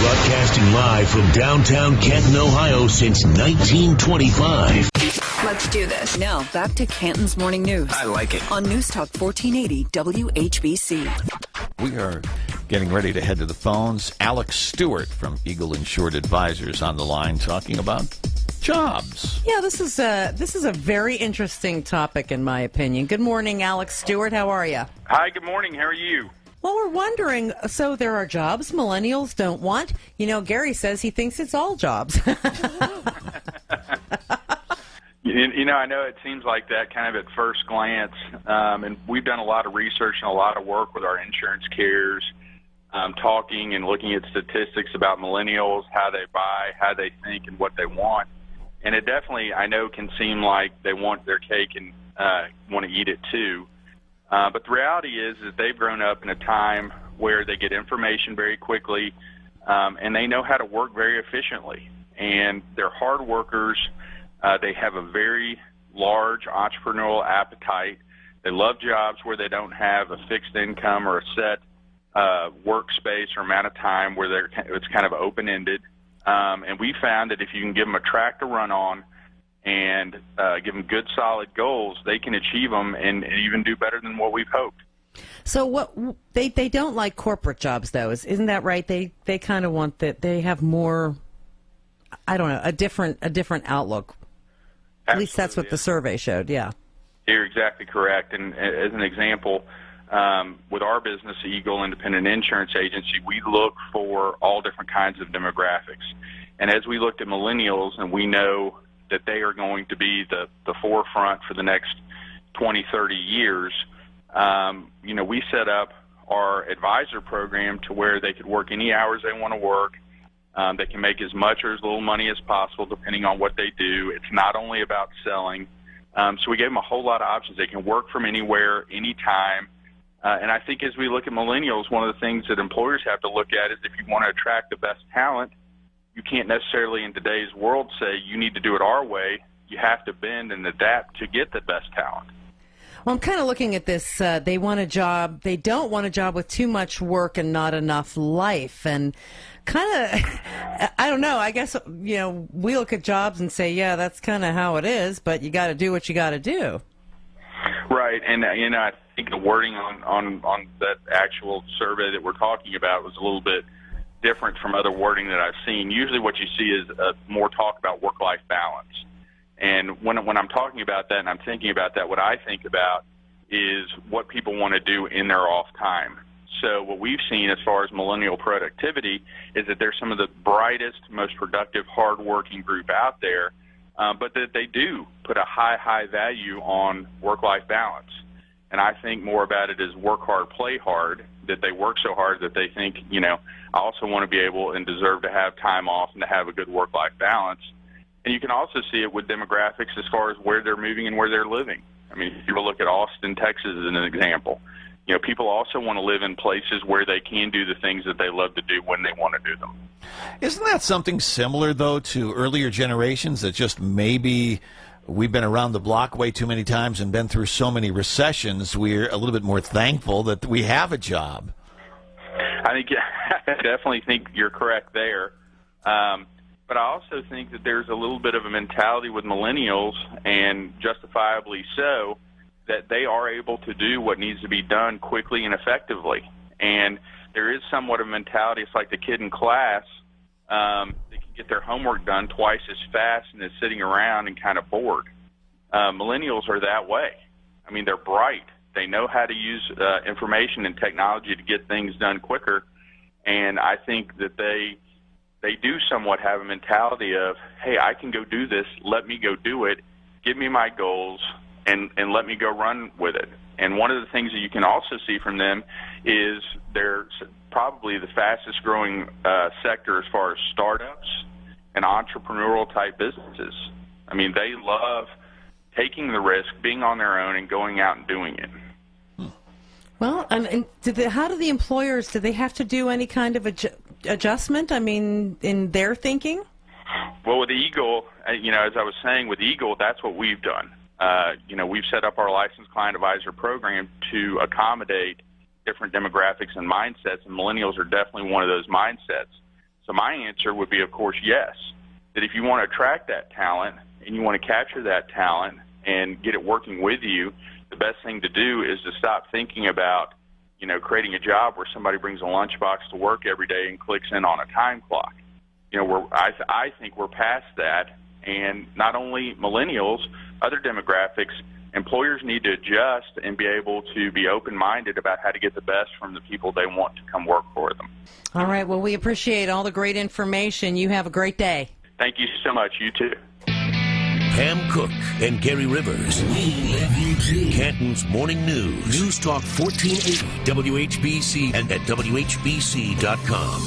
Broadcasting live from downtown Canton, Ohio since 1925. Let's do this. Now, back to Canton's Morning News. I like it. On News Talk 1480 WHBC. We are getting ready to head to the phones. Alec Stewart from Eagle Insured Advisors on the line talking about jobs. Yeah, this is a very interesting topic in my opinion. Good morning, Alec Stewart. How are you? Hi, good morning. How are you? Well, we're wondering, so there are jobs millennials don't want. You know, Gary says he thinks it's all jobs. You know, I know it seems like that kind of at first glance, and we've done a lot of research and a lot of work with our insurance carriers, talking and looking at statistics about millennials, how they buy, how they think, and what they want. And it definitely, I know, can seem like they want their cake and want to eat it too. But the reality is that they've grown up in a time where they get information very quickly, and they know how to work very efficiently. And they're hard workers. They have a very large entrepreneurial appetite. They love jobs where they don't have a fixed income or a set workspace or amount of time where it's kind of open-ended. And we found that if you can give them a track to run on and give them good, solid goals, they can achieve them and even do better than what we've hoped. So what they don't like corporate jobs, though, isn't that right? They kind of want that they have more, I don't know, a different outlook. At least that's what the survey showed, yeah. You're exactly correct. And as an example, with our business, Eagle Independent Insurance Agency, we look for all different kinds of demographics. And as we looked at millennials, and we know that they are going to be the forefront for the next 20, 30 years, you know, we set up our advisor program to where they could work any hours they want to work. They can make as much or as little money as possible depending on what they do. It's not only about selling. So we gave them a whole lot of options. They can work from anywhere, anytime. And I think as we look at millennials, one of the things that employers have to look at is if you want to attract the best talent, you can't necessarily in today's world say you need to do it our way. You have to bend and adapt to get the best talent. Well, I'm kind of looking at this. They want a job. They don't want a job with too much work and not enough life. And kind of, I don't know. I guess, you know, we look at jobs and say, yeah, that's kind of how it is, but you got to do what you got to do. Right. And, you know, I think the wording on that actual survey that we're talking about was a little bit different from other wording that I've seen. Usually what you see is more talk about work-life balance. And when I'm talking about that and I'm thinking about that, what I think about is what people want to do in their off time. So what we've seen as far as millennial productivity is that they're some of the brightest, most productive, hardworking group out there, but that they do put a high value on work-life balance. And I think more about it as work hard, play hard, that they work so hard that they think, you know, I also want to be able and deserve to have time off and to have a good work-life balance. And you can also see it with demographics as far as where they're moving and where they're living. I mean, if you look at Austin, Texas as an example, you know, people also want to live in places where they can do the things that they love to do when they want to do them. Isn't that something similar, though, to earlier generations that just maybe we've been around the block way too many times and been through so many recessions, we're a little bit more thankful that we have a job? I definitely think you're correct there. But I also think that there's a little bit of a mentality with millennials, and justifiably so, that they are able to do what needs to be done quickly and effectively. And there is somewhat of a mentality, it's like the kid in class, they can get their homework done twice as fast and is sitting around and kind of bored. Millennials are that way. I mean, they're bright. They know how to use information and technology to get things done quicker. And I think that they do somewhat have a mentality of, hey, I can go do this, let me go do it, give me my goals, and let me go run with it. And one of the things that you can also see from them is they're probably the fastest growing sector as far as startups and entrepreneurial type businesses. I mean, they love taking the risk, being on their own, and going out and doing it. Well, and how do the employers, do they have to do any kind of adjustment, I mean, in their thinking? Well, with Eagle, you know, as I was saying, with Eagle, that's what we've done. You know, we've set up our licensed client advisor program to accommodate different demographics and mindsets, and millennials are definitely one of those mindsets. So my answer would be, of course, yes. That if you want to attract that talent and you want to capture that talent and get it working with you, the best thing to do is to stop thinking about, creating a job where somebody brings a lunchbox to work every day and clicks in on a time clock. I think we're past that, and not only millennials, other demographics, employers need to adjust and be able to be open-minded about how to get the best from the people they want to come work for them. All right. Well, we appreciate all the great information. You have a great day. Thank you so much. You too. Pam Cook and Gary Rivers. Canton's Morning News. News Talk 1480 WHBC and at WHBC.com.